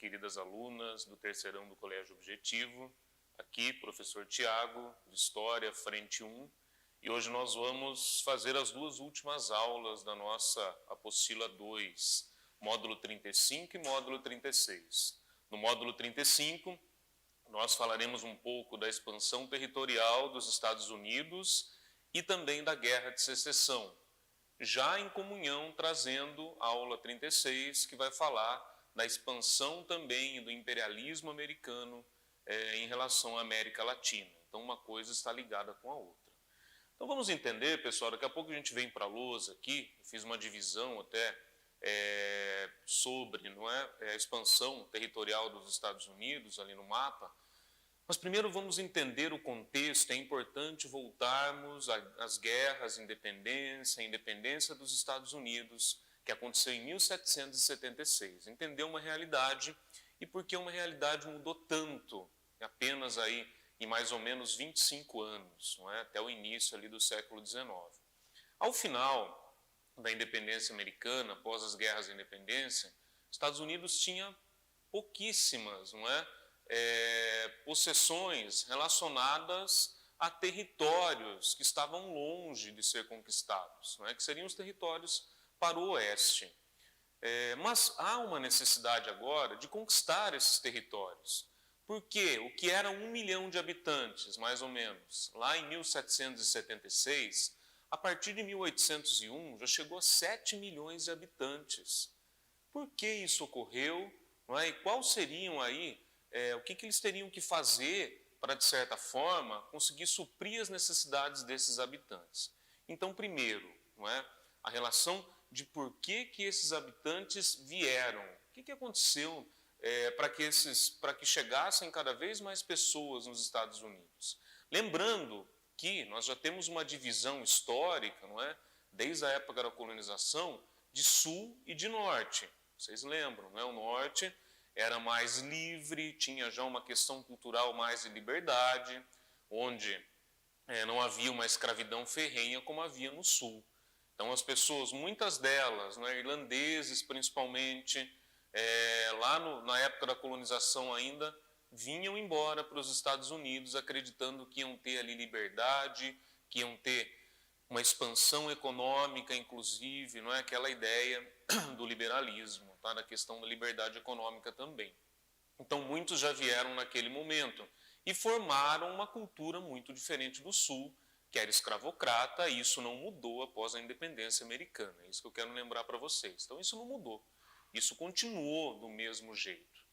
queridas alunas do terceirão do Colégio Objetivo. Aqui, professor Tiago, de História, Frente 1. E hoje nós vamos fazer as duas últimas aulas da nossa apostila 2, módulo 35 e módulo 36. No módulo 35, nós falaremos um pouco da expansão territorial dos Estados Unidos e também da Guerra de Secessão, já em comunhão trazendo a aula 36, que vai falar da expansão também do imperialismo americano em relação à América Latina. Então, uma coisa está ligada com a outra. Então, vamos entender, pessoal, daqui a pouco a gente vem para a lousa aqui, eu fiz uma divisão até sobre a expansão territorial dos Estados Unidos ali no mapa. Mas primeiro vamos entender o contexto. É importante voltarmos às guerras, à independência dos Estados Unidos, que aconteceu em 1776. Entender uma realidade e por que uma realidade mudou tanto, apenas aí em mais ou menos 25 anos, até o início ali do século XIX. Ao final da independência americana, após as guerras da independência, os Estados Unidos tinha pouquíssimas, possessões relacionadas a territórios que estavam longe de ser conquistados, que seriam os territórios para o oeste. Mas há uma necessidade agora de conquistar esses territórios, porque o que era 1 milhão de habitantes, mais ou menos, lá em 1776, a partir de 1801 já chegou a 7 milhões de habitantes. Por que isso ocorreu? E quais seriam aí o que eles teriam que fazer para, de certa forma, conseguir suprir as necessidades desses habitantes? Então, primeiro, a relação de por que esses habitantes vieram. O que aconteceu para que chegassem cada vez mais pessoas nos Estados Unidos? Lembrando que nós já temos uma divisão histórica, desde a época da colonização, de sul e de norte. Vocês lembram, O norte era mais livre, tinha já uma questão cultural mais de liberdade, onde não havia uma escravidão ferrenha como havia no sul. Então as pessoas, muitas delas, irlandeses principalmente, na época da colonização ainda, vinham embora para os Estados Unidos acreditando que iam ter ali liberdade, que iam ter uma expansão econômica, inclusive, aquela ideia do liberalismo, da questão da liberdade econômica também. Então, muitos já vieram naquele momento e formaram uma cultura muito diferente do Sul, que era escravocrata, e isso não mudou após a independência americana. É isso que eu quero lembrar para vocês. Então, isso não mudou. Isso continuou do mesmo jeito.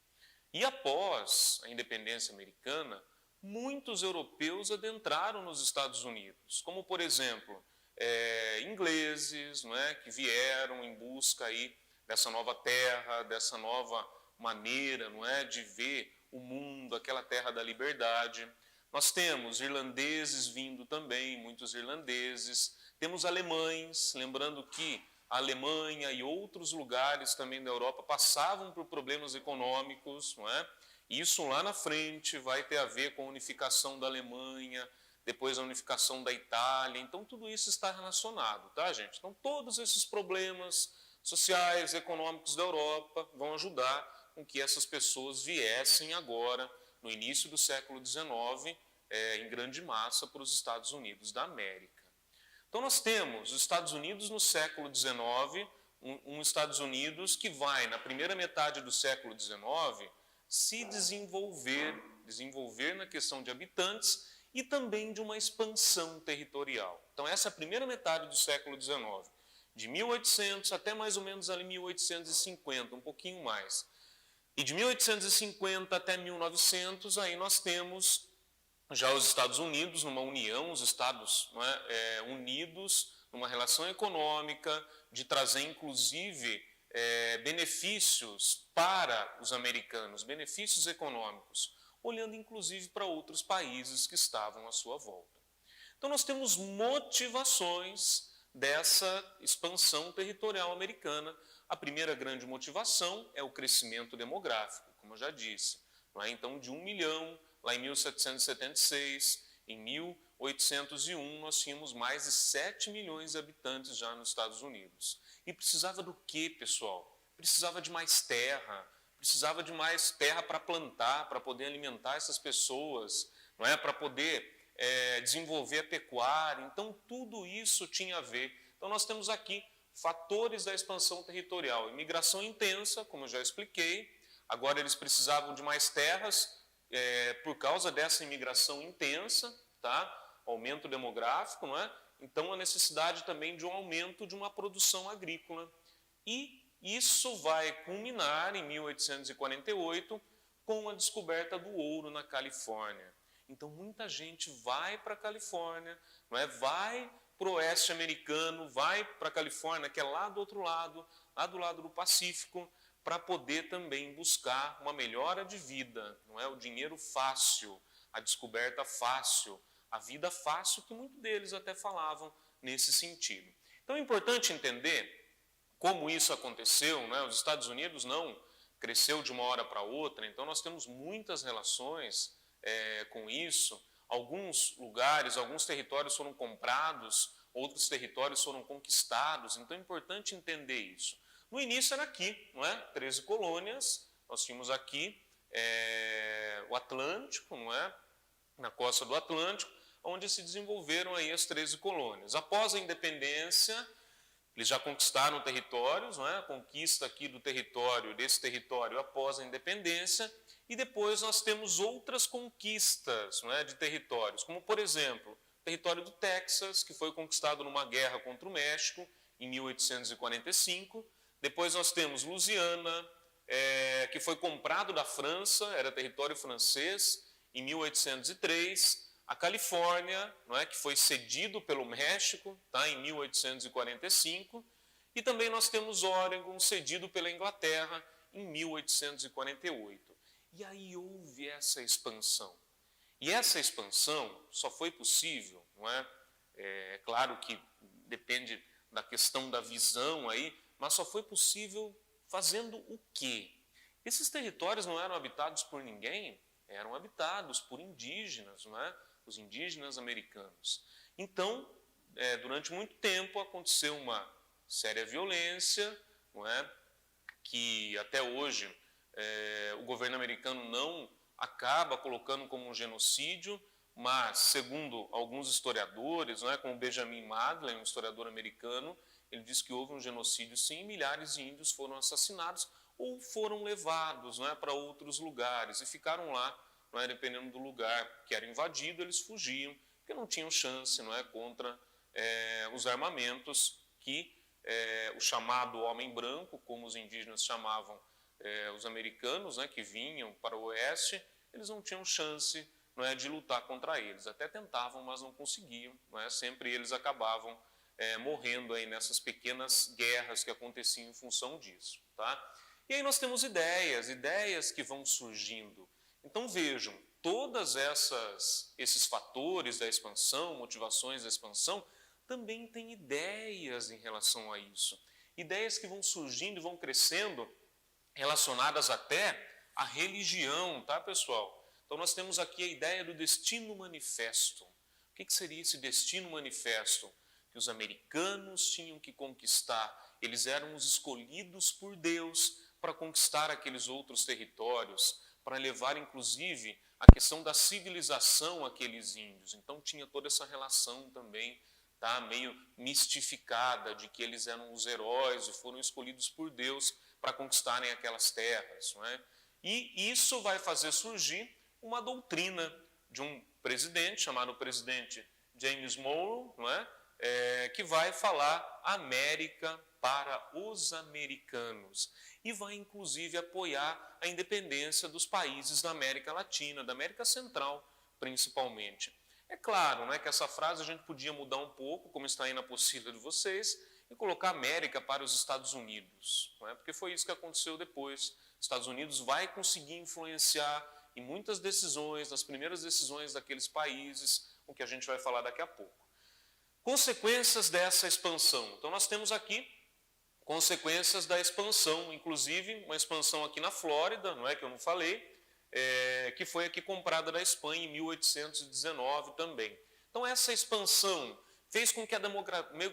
E após a independência americana, muitos europeus adentraram nos Estados Unidos, como, por exemplo, ingleses, que vieram em busca aí dessa nova terra, dessa nova maneira, de ver o mundo, aquela terra da liberdade. Nós temos irlandeses vindo também, muitos irlandeses. Temos alemães, lembrando que a Alemanha e outros lugares também da Europa passavam por problemas econômicos, Isso lá na frente vai ter a ver com a unificação da Alemanha, depois a unificação da Itália. Então, tudo isso está relacionado, tá, gente? Então, todos esses problemas sociais, econômicos da Europa vão ajudar com que essas pessoas viessem agora, no início do século XIX, em grande massa para os Estados Unidos da América. Então, nós temos os Estados Unidos no século XIX, um Estados Unidos que vai, na primeira metade do século XIX, se desenvolver na questão de habitantes e também de uma expansão territorial. Então, essa é a primeira metade do século XIX, de 1800 até mais ou menos ali 1850, um pouquinho mais. E de 1850 até 1900, aí nós temos já os Estados Unidos numa união, os Estados unidos numa relação econômica, de trazer inclusive benefícios para os americanos, benefícios econômicos, olhando inclusive para outros países que estavam à sua volta. Então nós temos motivações dessa expansão territorial americana. A primeira grande motivação é o crescimento demográfico, como eu já disse. Então, de 1 milhão, lá em 1776, em 1801, nós tínhamos mais de 7 milhões de habitantes já nos Estados Unidos. E precisava do quê, pessoal? Precisava de mais terra, precisava de mais terra para plantar, para poder alimentar essas pessoas, não é? Para poder desenvolver a pecuária. Então, tudo isso tinha a ver. Então, nós temos aqui fatores da expansão territorial. Imigração intensa, como eu já expliquei. Agora, eles precisavam de mais terras por causa dessa imigração intensa, tá? Aumento demográfico, não é? Então, a necessidade também de um aumento de uma produção agrícola. E isso vai culminar em 1848 com a descoberta do ouro na Califórnia. Então, muita gente vai para a Califórnia, não é? Vai para o oeste americano, vai para a Califórnia, que é lá do outro lado, lá do lado do Pacífico, para poder também buscar uma melhora de vida, não é? O dinheiro fácil, a descoberta fácil, a vida fácil, que muitos deles até falavam nesse sentido. Então, é importante entender como isso aconteceu, né? Os Estados Unidos não cresceu de uma hora para outra, então nós temos muitas relações com isso. Alguns lugares, alguns territórios foram comprados, outros territórios foram conquistados, então é importante entender isso. No início era aqui, não é? 13 colônias, nós tínhamos aqui o Atlântico, não é? Na costa do Atlântico, onde se desenvolveram aí as 13 colônias. Após a independência, eles já conquistaram territórios, não é? A conquista aqui do território, desse território após a independência, e depois nós temos outras conquistas, não é? De territórios, como por exemplo, o território do Texas, que foi conquistado numa guerra contra o México em 1845. Depois nós temos Louisiana, que foi comprado da França, era território francês, em 1803. A Califórnia, não é, que foi cedido pelo México, tá, em 1845, e também nós temos Oregon, cedido pela Inglaterra, em 1848. E aí houve essa expansão. E essa expansão só foi possível, não é? É claro que depende da questão da visão aí, mas só foi possível fazendo o quê? Esses territórios não eram habitados por ninguém, eram habitados por indígenas, não é? Os indígenas americanos. Então, durante muito tempo aconteceu uma séria violência, não é? Que até hoje o governo americano não acaba colocando como um genocídio, mas, segundo alguns historiadores, não é? Como Benjamin Madeleine, um historiador americano, ele diz que houve um genocídio sim, milhares de índios foram assassinados ou foram levados, não é? Para outros lugares e ficaram lá. Não é? Dependendo do lugar que era invadido, eles fugiam, porque não tinham chance, não é? Contra os armamentos que o chamado homem branco, como os indígenas chamavam os americanos, né? Que vinham para o oeste, eles não tinham chance, não é? De lutar contra eles. Até tentavam, mas não conseguiam. Não é? Sempre eles acabavam morrendo aí nessas pequenas guerras que aconteciam em função disso. Tá? E aí nós temos ideias que vão surgindo. Então vejam, todas esses fatores da expansão, motivações da expansão, também têm ideias em relação a isso. Ideias que vão surgindo e vão crescendo, relacionadas até à religião, tá, pessoal? Então nós temos aqui a ideia do destino manifesto. O que seria esse destino manifesto? Que os americanos tinham que conquistar, eles eram os escolhidos por Deus para conquistar aqueles outros territórios, para levar, inclusive, a questão da civilização àqueles índios. Então, tinha toda essa relação também, tá, meio mistificada, de que eles eram os heróis e foram escolhidos por Deus para conquistarem aquelas terras. Não é? E isso vai fazer surgir uma doutrina de um presidente, chamado presidente James Monroe, não é? Que vai falar América para os americanos e vai inclusive apoiar a independência dos países da América Latina, da América Central principalmente. É claro, né, que essa frase a gente podia mudar um pouco, como está aí na apostila de vocês, e colocar América para os Estados Unidos, não é? Porque foi isso que aconteceu depois. Os Estados Unidos vai conseguir influenciar em muitas decisões, nas primeiras decisões daqueles países, o que a gente vai falar daqui a pouco. Consequências dessa expansão. Então nós temos aqui consequências da expansão, inclusive uma expansão aqui na Flórida, não é, que eu não falei, que foi aqui comprada da Espanha em 1819 também. Então essa expansão fez com que a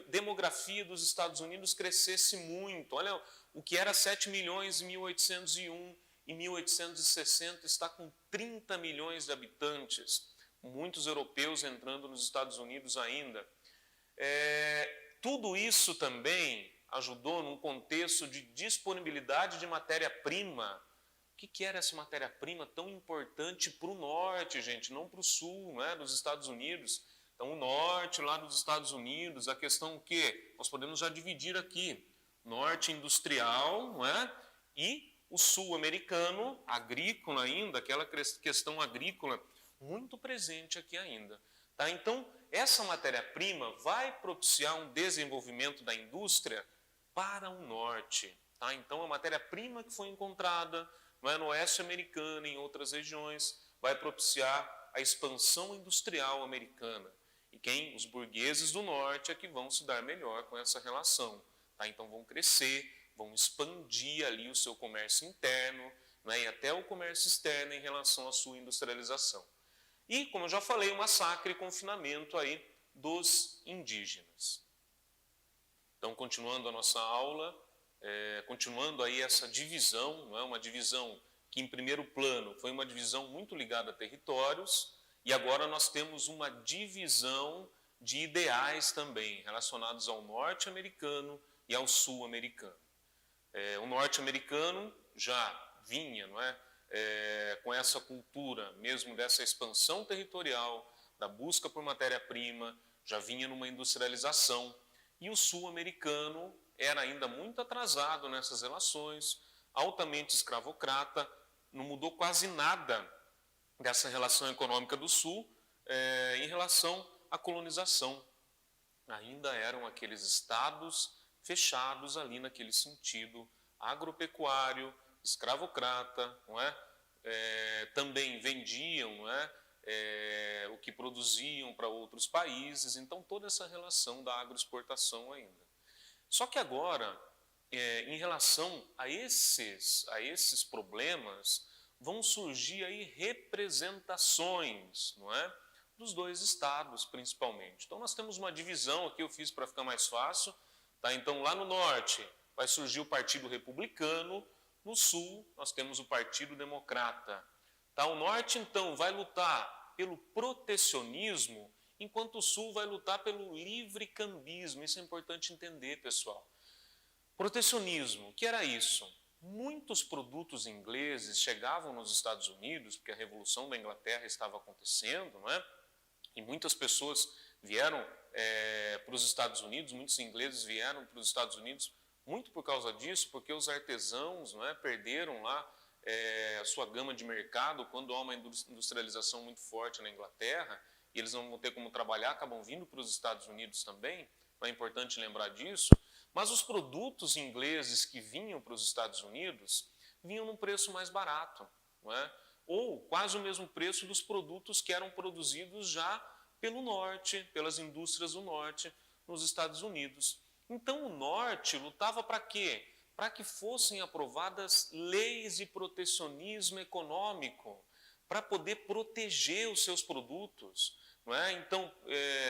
demografia dos Estados Unidos crescesse muito. Olha, o que era 7 milhões em 1801 em 1860 está com 30 milhões de habitantes, muitos europeus entrando nos Estados Unidos ainda. Tudo isso também ajudou num contexto de disponibilidade de matéria-prima. O que era essa matéria-prima tão importante para o norte, gente, não para o sul, né, dos Estados Unidos? Então, o norte, lá dos Estados Unidos, a questão o quê? Nós podemos já dividir aqui, norte industrial, não é? E o sul americano, agrícola ainda, aquela questão agrícola muito presente aqui ainda. Tá? Então, essa matéria-prima vai propiciar um desenvolvimento da indústria para o norte. Tá? Então, a matéria-prima que foi encontrada no oeste americano e em outras regiões vai propiciar a expansão industrial americana. E os burgueses do norte é que vão se dar melhor com essa relação. Tá? Então, vão crescer, vão expandir ali o seu comércio interno, né, e até o comércio externo em relação à sua industrialização. E, como eu já falei, o massacre e confinamento aí dos indígenas. Então, continuando a nossa aula, continuando aí essa divisão, não é? Uma divisão que, em primeiro plano, foi uma divisão muito ligada a territórios, e agora nós temos uma divisão de ideais também, relacionados ao norte-americano e ao sul-americano. O norte-americano já vinha, não é? Com essa cultura mesmo dessa expansão territorial, da busca por matéria-prima, já vinha numa industrialização. E o sul-americano era ainda muito atrasado nessas relações, altamente escravocrata, não mudou quase nada dessa relação econômica do sul em relação à colonização. Ainda eram aqueles estados fechados ali naquele sentido agropecuário, escravocrata, não é? Também vendiam, não é? O que produziam para outros países, então toda essa relação da agroexportação ainda. Só que agora, em relação a esses problemas, vão surgir aí representações, não é? Dos dois estados, principalmente. Então nós temos uma divisão aqui, eu fiz para ficar mais fácil, tá? Então lá no norte vai surgir o Partido Republicano, no sul nós temos o Partido Democrata. Tá? O norte, então, vai lutar pelo protecionismo, enquanto o sul vai lutar pelo livre-cambismo. Isso é importante entender, pessoal. Protecionismo, o que era isso? Muitos produtos ingleses chegavam nos Estados Unidos, porque a Revolução da Inglaterra estava acontecendo, não é? E muitas pessoas vieram para os Estados Unidos, muitos ingleses vieram para os Estados Unidos muito por causa disso, porque os artesãos, não é, perderam lá a sua gama de mercado quando há uma industrialização muito forte na Inglaterra, e eles não vão ter como trabalhar, acabam vindo para os Estados Unidos também, é importante lembrar disso. Mas os produtos ingleses que vinham para os Estados Unidos vinham num preço mais barato, não é? Ou quase o mesmo preço dos produtos que eram produzidos já pelo norte, pelas indústrias do norte nos Estados Unidos. Então o norte lutava para quê? Para que fossem aprovadas leis de protecionismo econômico, para poder proteger os seus produtos, não é? Então,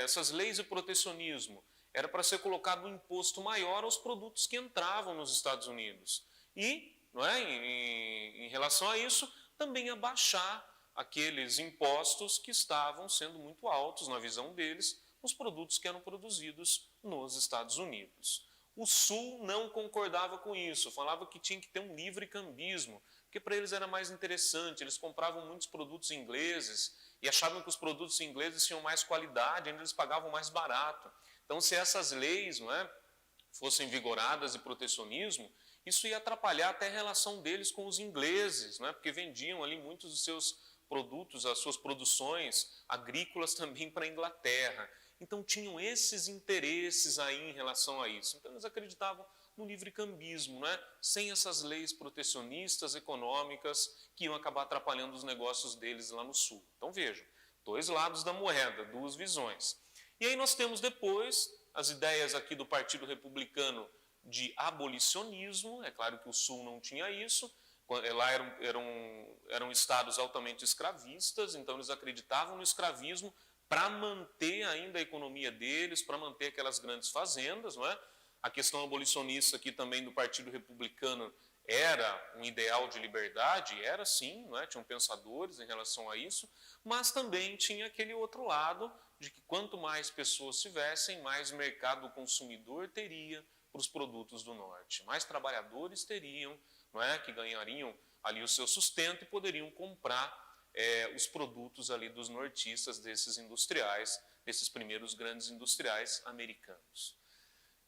essas leis de protecionismo era para ser colocado um imposto maior aos produtos que entravam nos Estados Unidos. E, não é, em relação a isso, também abaixar aqueles impostos que estavam sendo muito altos, na visão deles, nos produtos que eram produzidos nos Estados Unidos. O Sul não concordava com isso, falava que tinha que ter um livre cambismo, porque para eles era mais interessante, eles compravam muitos produtos ingleses e achavam que os produtos ingleses tinham mais qualidade, ainda eles pagavam mais barato. Então, se essas leis, não é, fossem vigoradas de protecionismo, isso ia atrapalhar até a relação deles com os ingleses, não é, porque vendiam ali muitos dos seus produtos, as suas produções agrícolas também para a Inglaterra. Então, tinham esses interesses aí em relação a isso. Então, eles acreditavam no livre-cambismo, né? Sem essas leis protecionistas econômicas que iam acabar atrapalhando os negócios deles lá no Sul. Então, vejam, dois lados da moeda, duas visões. E aí nós temos depois as ideias aqui do Partido Republicano de abolicionismo. É claro que o Sul não tinha isso. Lá eram estados altamente escravistas, então eles acreditavam no escravismo para manter ainda a economia deles, para manter aquelas grandes fazendas, não é? A questão abolicionista aqui também do Partido Republicano era um ideal de liberdade, era sim, não é? Tinham pensadores em relação a isso, mas também tinha aquele outro lado de que quanto mais pessoas tivessem, mais mercado consumidor teria para os produtos do norte, mais trabalhadores teriam, não é? Que ganhariam ali o seu sustento e poderiam comprar os produtos ali dos nortistas, desses industriais, desses primeiros grandes industriais americanos.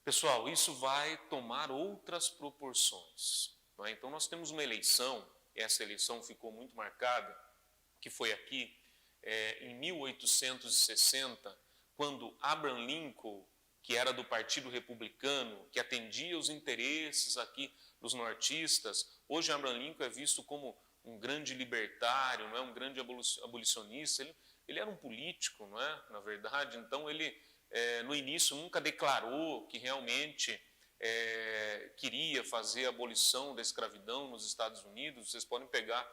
Pessoal, isso vai tomar outras proporções. Não é? Então nós temos uma eleição, e essa eleição ficou muito marcada, que foi aqui em 1860, quando Abraham Lincoln, que era do Partido Republicano, que atendia os interesses aqui dos nortistas, hoje Abraham Lincoln é visto como um grande libertário, não é? Um grande abolicionista, ele era um político, não é? Na verdade, então ele no início nunca declarou que realmente queria fazer a abolição da escravidão nos Estados Unidos. Vocês podem pegar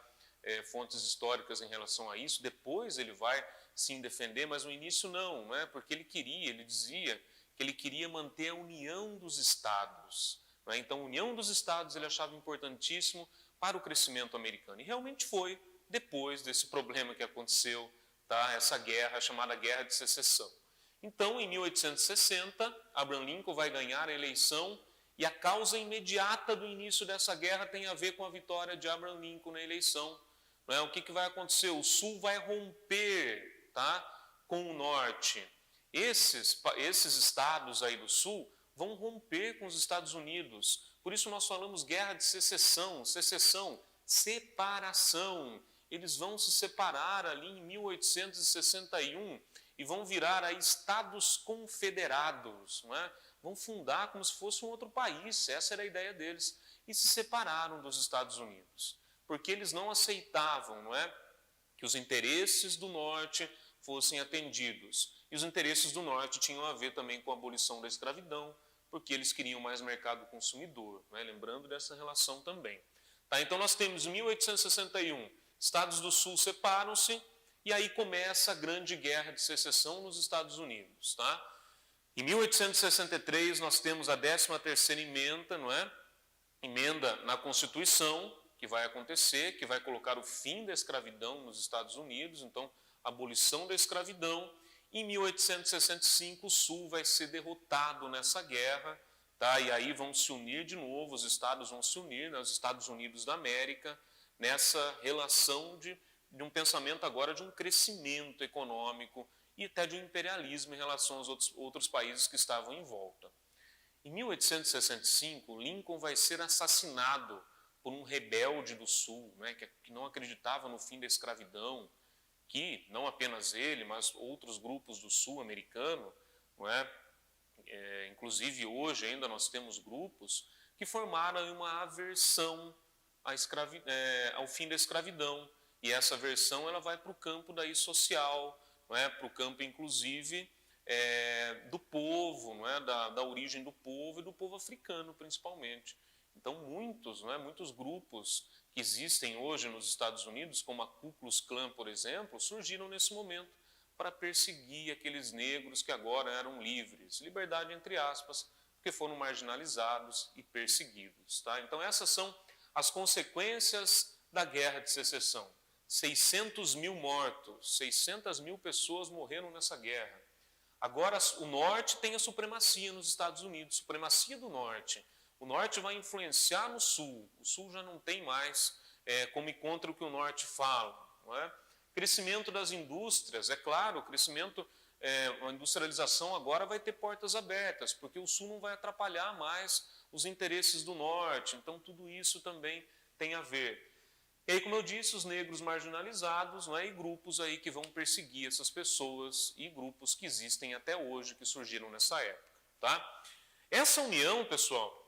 fontes históricas em relação a isso, depois ele vai sim defender, mas no início não é? Porque ele dizia que ele queria manter a união dos estados. Não é? Então a união dos estados ele achava importantíssimo para o crescimento americano. E realmente foi depois desse problema que aconteceu, tá? Essa guerra, chamada Guerra de Secessão. Então, em 1860, Abraham Lincoln vai ganhar a eleição e a causa imediata do início dessa guerra tem a ver com a vitória de Abraham Lincoln na eleição. Não é? O que vai acontecer? O Sul vai romper, tá? Com o Norte. Esses estados aí do Sul vão romper com os Estados Unidos. Por isso nós falamos guerra de secessão, separação. Eles vão se separar ali em 1861 e vão virar aí estados confederados, não é? Vão fundar como se fosse um outro país, essa era a ideia deles. E se separaram dos Estados Unidos, porque eles não aceitavam, não é? Que os interesses do Norte fossem atendidos. E os interesses do Norte tinham a ver também com a abolição da escravidão, porque eles queriam mais mercado consumidor, né? Lembrando dessa relação também. Tá? Então nós temos em 1861, estados do Sul separam-se e aí começa a grande guerra de secessão nos Estados Unidos. Tá? Em 1863 nós temos a 13ª emenda, não é? Emenda na Constituição, que vai acontecer, que vai colocar o fim da escravidão nos Estados Unidos, então abolição da escravidão. Em 1865, o Sul vai ser derrotado nessa guerra, tá? E aí vão se unir de novo, os estados vão se unir, né, os Estados Unidos da América, nessa relação de um pensamento agora de um crescimento econômico e até de um imperialismo em relação aos outros países que estavam em volta. Em 1865, Lincoln vai ser assassinado por um rebelde do Sul, né, que não acreditava no fim da escravidão, que não apenas ele, mas outros grupos do Sul americano, não é? Inclusive hoje ainda nós temos grupos que formaram uma aversão ao fim da escravidão. E essa aversão ela vai para o campo daí social, não é? Para o campo inclusive do povo, não é? Da origem do povo e do povo africano principalmente. Então muitos grupos que existem hoje nos Estados Unidos, como a Ku Klux Klan, por exemplo, surgiram nesse momento para perseguir aqueles negros que agora eram livres, liberdade entre aspas, porque foram marginalizados e perseguidos. Tá? Então essas são as consequências da Guerra de Secessão. 600 mil mortos, 600 mil pessoas morreram nessa guerra. Agora o Norte tem a supremacia nos Estados Unidos, supremacia do Norte. O Norte vai influenciar no Sul. O Sul já não tem mais como ir contra o que o Norte fala. Não é? Crescimento das indústrias, é claro, a industrialização agora vai ter portas abertas, porque o Sul não vai atrapalhar mais os interesses do Norte. Então tudo isso também tem a ver. E aí, como eu disse, os negros marginalizados, não é? E grupos aí que vão perseguir essas pessoas e grupos que existem até hoje, que surgiram nessa época. Tá? Essa união, pessoal,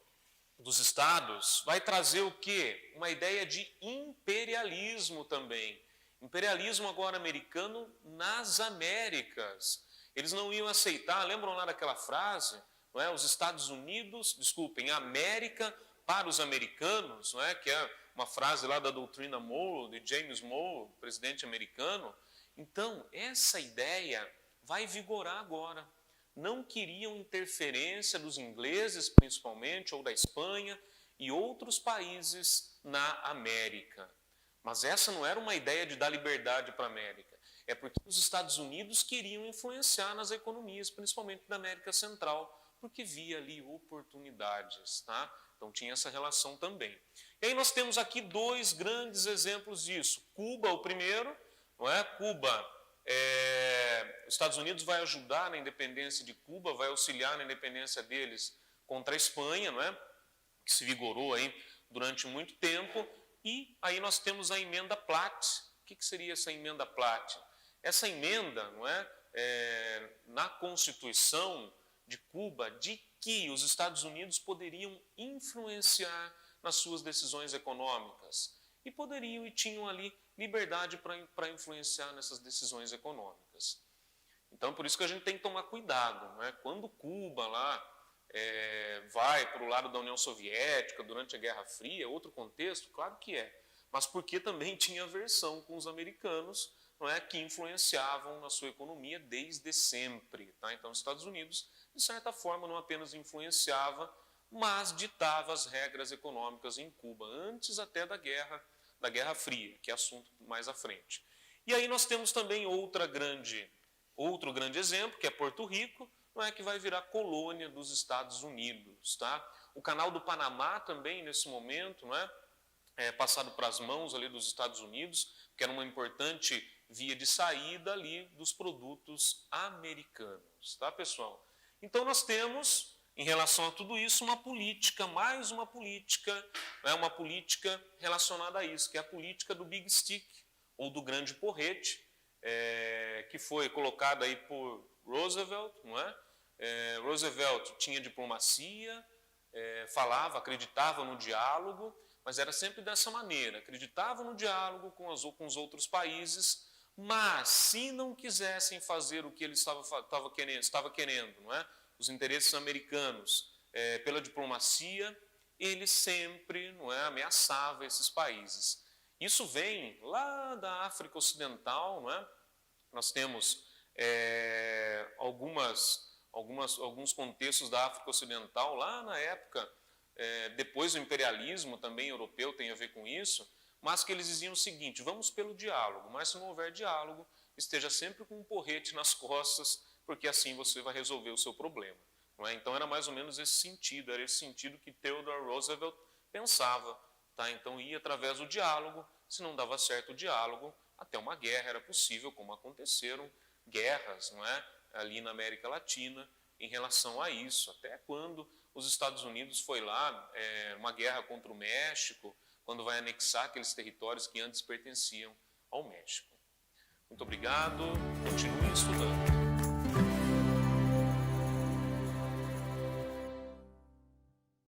dos estados vai trazer o quê? Uma ideia de imperialismo também. Imperialismo agora americano nas Américas. Eles não iam aceitar, lembram lá daquela frase? Não é? Os Estados Unidos, desculpem, América para os americanos, não é? Que é uma frase lá da doutrina Monroe, de James Monroe, presidente americano. Então, essa ideia vai vigorar agora. Não queriam interferência dos ingleses, principalmente, ou da Espanha, e outros países na América. Mas essa não era uma ideia de dar liberdade para a América. É porque os Estados Unidos queriam influenciar nas economias, principalmente da América Central, porque via ali oportunidades, tá? Então tinha essa relação também. E aí nós temos aqui dois grandes exemplos disso. Cuba, o primeiro, não é? Cuba, os Estados Unidos vai ajudar na independência de Cuba, vai auxiliar na independência deles contra a Espanha, não é? Que se vigorou aí durante muito tempo. E aí nós temos a emenda Platt. O que seria essa emenda Platt? Essa emenda, não é, na Constituição de Cuba, de que os Estados Unidos poderiam influenciar nas suas decisões econômicas. E poderiam e tinham ali liberdade para influenciar nessas decisões econômicas. Então, por isso que a gente tem que tomar cuidado, não é? Quando Cuba lá vai para o lado da União Soviética durante a Guerra Fria, outro contexto, claro que é, mas porque também tinha aversão com os americanos, não é, que influenciavam na sua economia desde sempre. Tá? Então, os Estados Unidos, de certa forma, não apenas influenciava, mas ditava as regras econômicas em Cuba, antes até da Guerra Fria, que é assunto mais à frente. E aí nós temos também outro grande exemplo, que é Porto Rico, não é, que vai virar colônia dos Estados Unidos. Tá? O Canal do Panamá também, nesse momento, não é passado para as mãos ali dos Estados Unidos, que era uma importante via de saída ali dos produtos americanos. Tá, pessoal? Então, nós temos, em relação a tudo isso, uma política, mais uma política relacionada a isso, que é a política do Big Stick, ou do grande porrete, que foi colocada aí por Roosevelt, não é? Roosevelt tinha diplomacia, acreditava no diálogo, mas era sempre dessa maneira, acreditava no diálogo com os outros países, mas se não quisessem fazer o que ele estava querendo, não é? Os interesses americanos pela diplomacia, ele sempre, não é, ameaçava esses países. Isso vem lá da África Ocidental, não é? Nós temos alguns contextos da África Ocidental, lá na época, depois do imperialismo também europeu tem a ver com isso, mas que eles diziam o seguinte: vamos pelo diálogo, mas se não houver diálogo, esteja sempre com um porrete nas costas, porque assim você vai resolver o seu problema. Não é? Então era mais ou menos esse sentido, era esse sentido que Theodore Roosevelt pensava. Tá? Então ia através do diálogo, se não dava certo o diálogo, até uma guerra era possível, como aconteceram guerras, não é? Ali na América Latina em relação a isso, até quando os Estados Unidos foi lá, uma guerra contra o México, quando vai anexar aqueles territórios que antes pertenciam ao México. Muito obrigado, continue estudando.